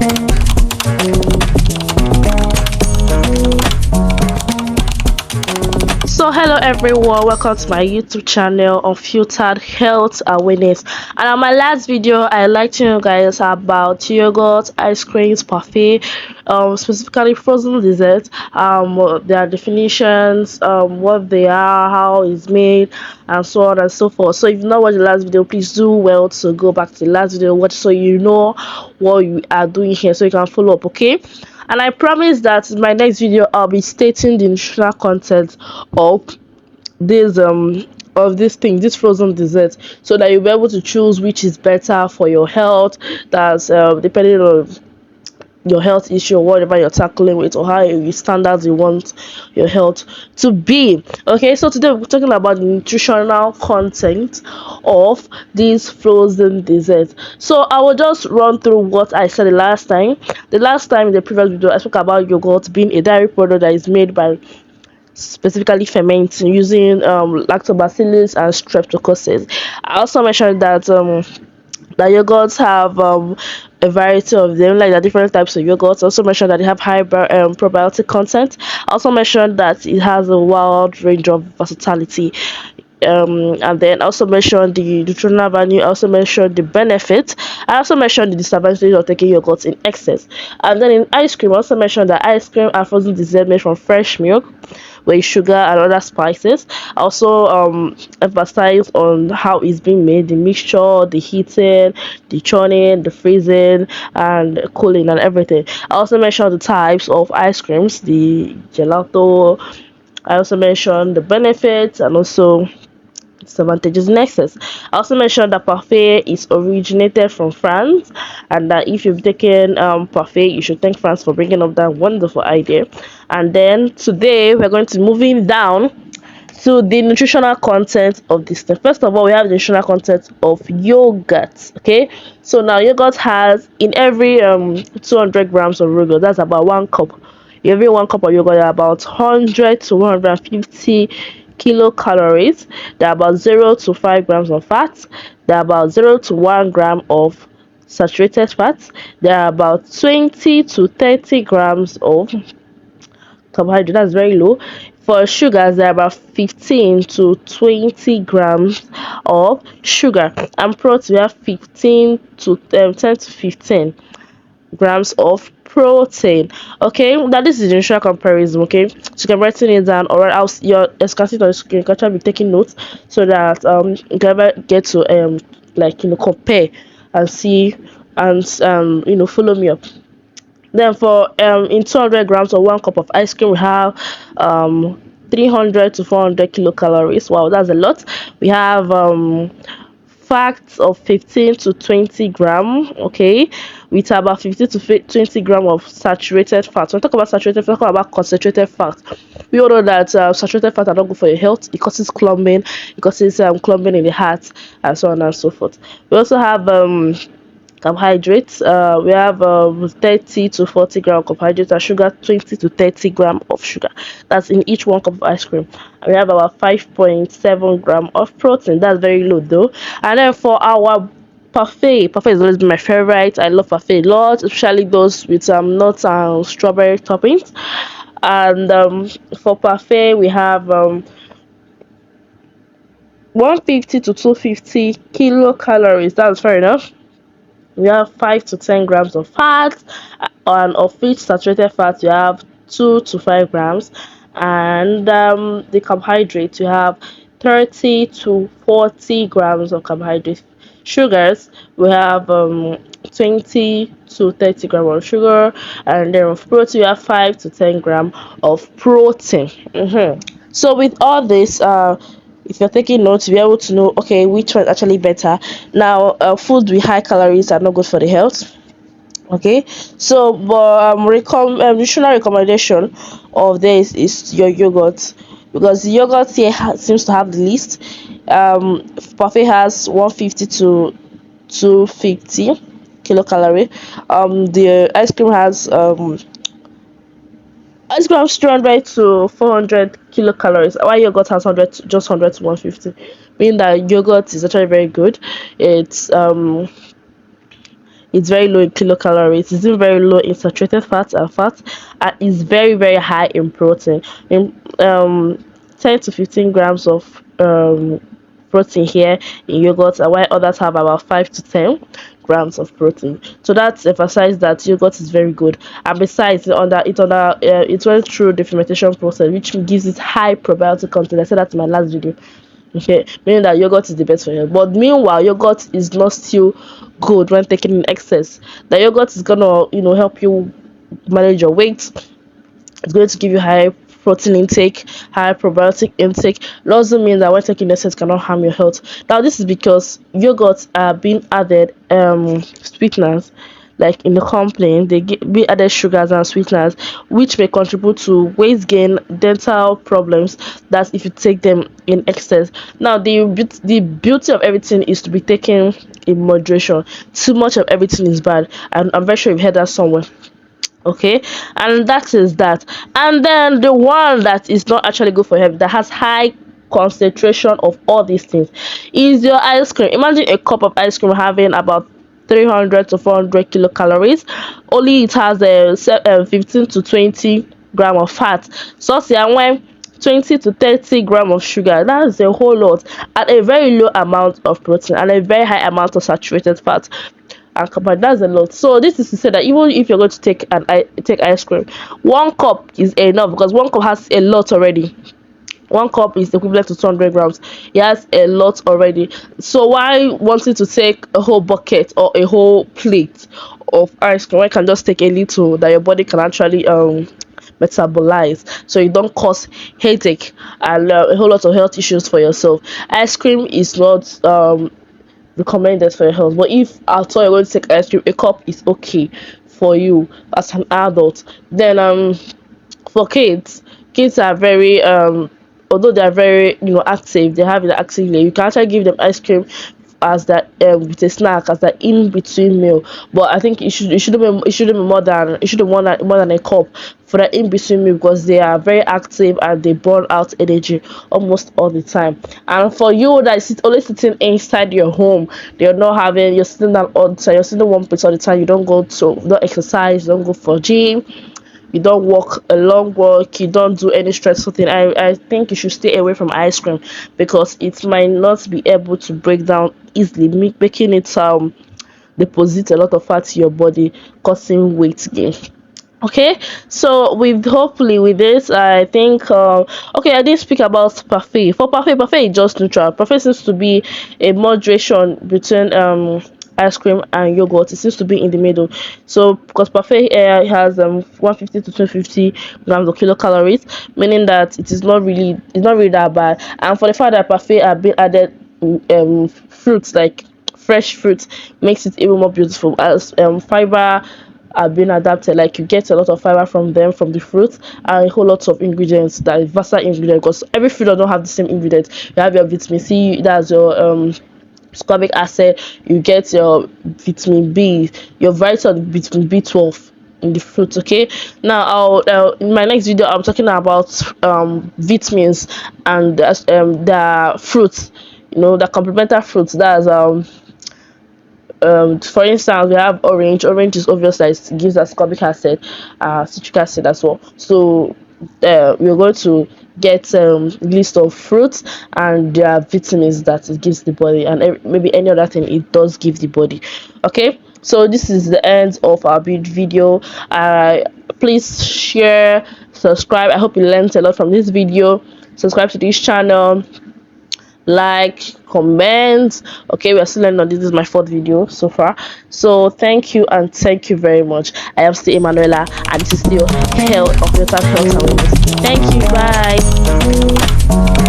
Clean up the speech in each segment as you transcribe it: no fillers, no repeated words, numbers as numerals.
So hello everyone, welcome to my YouTube channel, Unfiltered Health Awareness. And on my last video I like to you guys about yogurt, ice creams, parfait, specifically frozen desserts, their definitions, what they are, how it's made, and so on and so forth. So if you not watched the last video, please do well to go back to the last video, watch, so you know what you are doing here, so you can follow up. Okay, and I promise that in my next video I'll be stating the nutritional content of this this frozen dessert, so that you'll be able to choose which is better for your health. That's depending on your health issue or whatever you're tackling with, or how you standards you want your health to be. Okay, so today we're talking about the nutritional content of these frozen desserts. So I will just run through what I said the last time in the previous video. I spoke about yogurt being a dairy product that is made by specifically fermenting using lactobacillus and streptococcus. I also mentioned that that yogurts have a variety of them, like the different types of yogurts. I also mentioned that they have high probiotic content. I also mentioned that it has a wide range of versatility. And then I also mentioned the nutritional value. I also mentioned the benefits. I also mentioned the disadvantages of taking yogurt in excess. And then in ice cream, I also mentioned that ice cream are frozen dessert made from fresh milk with sugar and other spices. I also emphasize on how it's being made, the mixture, the heating, the churning, the freezing, and cooling and everything. I also mentioned the types of ice creams, the gelato. I also mentioned the benefits and also disadvantages in excess. I also mentioned that parfait is originated from France, and that if you've taken parfait, you should thank France for bringing up that wonderful idea. And then today we're going to moving down to the nutritional content of this thing. First of all, we have the nutritional content of yogurt. Okay, so now yogurt has, in every 200 grams of yogurt, that's about 1 cup. Every 1 cup of yogurt, about 100 to 150 kilocalories. There are about 0 to 5 grams of fat. There are about 0 to 1 gram of saturated fats. There are about 20 to 30 grams of carbohydrate. That's very low. For sugars, there are about 15 to 20 grams of sugar. And protein, we have 15 to 10 to 15 grams of protein. Okay, that this is the nutritional comparison. Okay, so you can write it down, or else your escalator on the screen. You can try to be taking notes, so that you can ever get to compare and see, and follow me up. Then for in 200 grams or 1 cup of ice cream, we have 300 to 400 kilocalories. Wow, that's a lot. We have fats of 15 to 20 gram. Okay, with about 15 to 20 gram of saturated fat. When we talk about saturated fat, we talk about concentrated fat. We all know that saturated fat are not good for your health. It causes clumping, clumping in the heart, and so on and so forth. We also have carbohydrates. We have 30 to 40 gram of carbohydrates, and sugar, 20 to 30 gram of sugar. That's in each 1 cup of ice cream. And we have about 5.7 gram of protein. That's very low though. And then for our parfait has always been my favorite. I love parfait a lot, especially those with nuts and strawberry toppings. And for parfait, we have 150 to 250 kilocalories. That's fair enough. We have 5 to 10 grams of fat, and of which saturated fat you have 2 to 5 grams, and the carbohydrates you have 30 to 40 grams of carbohydrates. Sugars, we have 20 to 30 grams of sugar, and then of protein you have 5 to 10 gram of protein. So with all this, if you're taking notes, you'll be able to know, okay, which one is actually better. Now, foods with high calories are not good for the health. Okay, so but nutritional recommendation of this is your yogurt, because the yogurt here seems to have the least. Parfait has 150 to 250 kilocalorie. The ice cream has ice cream has 300 to 400 kilocalories, while yogurt has 100 to 150, meaning that yogurt is actually very good. it's very low in kilocalories, it's even very low in saturated fats and fats, and it's very very high in protein. In 10 to 15 grams of protein here in yogurt, and while others have about 5 to 10 grams of protein. So that's emphasized that yogurt is very good. And besides, it went through the fermentation process, which gives it high probiotic content. I said that in my last video. Okay, meaning that yogurt is the best for you. But meanwhile, yogurt is not still good when taken in excess. The yogurt is gonna, help you manage your weight. It's going to give you high protein intake, high probiotic intake. It doesn't mean that when taking excess cannot harm your health. Now, this is because yogurts are being added sweeteners. Like in the complaint, be added sugars and sweeteners, which may contribute to weight gain, dental problems. That's if you take them in excess. Now, the beauty of everything is to be taken in moderation. Too much of everything is bad, and I'm very sure you've heard that somewhere. Okay, and that is that. And then the one that is not actually good for health, that has high concentration of all these things, is your ice cream. Imagine a cup of ice cream having about 300 to 400 kilocalories. Only it has a 15 to 20 gram of fat. So when 20 to 30 gram of sugar, that's a whole lot, and a very low amount of protein and a very high amount of saturated fat. And combined, that's a lot. So this is to say that even if you're going to take ice cream, one cup is enough, because one cup has a lot already. One cup is equivalent to 200 grams. It has a lot already. So why wanting to take a whole bucket or a whole plate of ice cream? I can just take a little that your body can actually metabolize, so you don't cause headache and a whole lot of health issues for yourself. Ice cream is not recommended for your health. But if at all you're going to take ice cream, a cup is okay for you as an adult. Then for kids are very although they are very active, they have an active layer. You can actually give them ice cream as that with a snack, as that in between meal. But I think it shouldn't be more than a cup for that in between meal, because they are very active and they burn out energy almost all the time. And for you that is only sitting inside your home, you're sitting down all the time, you're sitting one place all the time, you don't exercise, you don't go for gym, you don't walk a long walk, you don't do any stressful thing, I think you should stay away from ice cream, because it might not be able to break down easily, making it deposit a lot of fat in your body, causing weight gain. Okay, so with hopefully with this, I think okay, I didn't speak about parfait. For parfait is just neutral. Parfait seems to be a moderation between ice cream and yogurt. It seems to be in the middle. So because parfait has 150 to 250 grams of kilocalories, meaning that it's not really that bad. And for the fact that parfait have been added fruits, like fresh fruits, makes it even more beautiful, as fiber are being adapted. Like you get a lot of fiber from them, from the fruit, and a whole lot of ingredients, that versatile ingredients, because every fruit does not have the same ingredients. You have your vitamin C, that's your ascorbic acid. You get your vitamin B, your variety of vitamin B12 in the fruit. Okay, now in my next video I'm talking about vitamins and the fruits, the complementary fruits. That's for instance, we have orange is obvious that it gives us ascorbic acid, citric acid as well. So we're going to get list of fruits and their vitamins that it gives the body, and maybe any other thing it does give the body. Okay, so this is the end of our video. Please share, subscribe. I hope you learned a lot from this video. Subscribe to this channel, like, comment. Okay, we are still learning on this. This is my fourth video so far. So thank you, and thank you very much. I am still Emanuela, and this is still health of mental health and wellness. Thank you. Bye.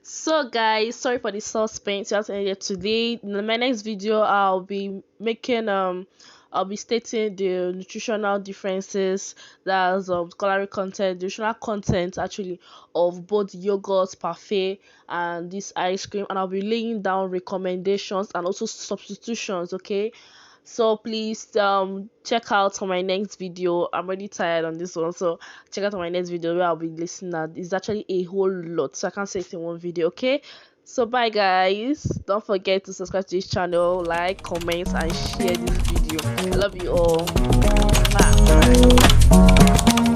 So guys, sorry for the suspense. You have to end it today. In my next video, I'll be stating the nutritional differences, that's calorie content, nutritional content actually of both yogurt, parfait, and this ice cream, and I'll be laying down recommendations and also substitutions. Okay, so please check out on my next video. I'm already tired on this one, so check out on my next video where I'll be listening at. It's actually a whole lot, so I can't say it in one video. Okay, so bye guys, don't forget to subscribe to this channel, like, comment, and share this video. I love you all. Bye.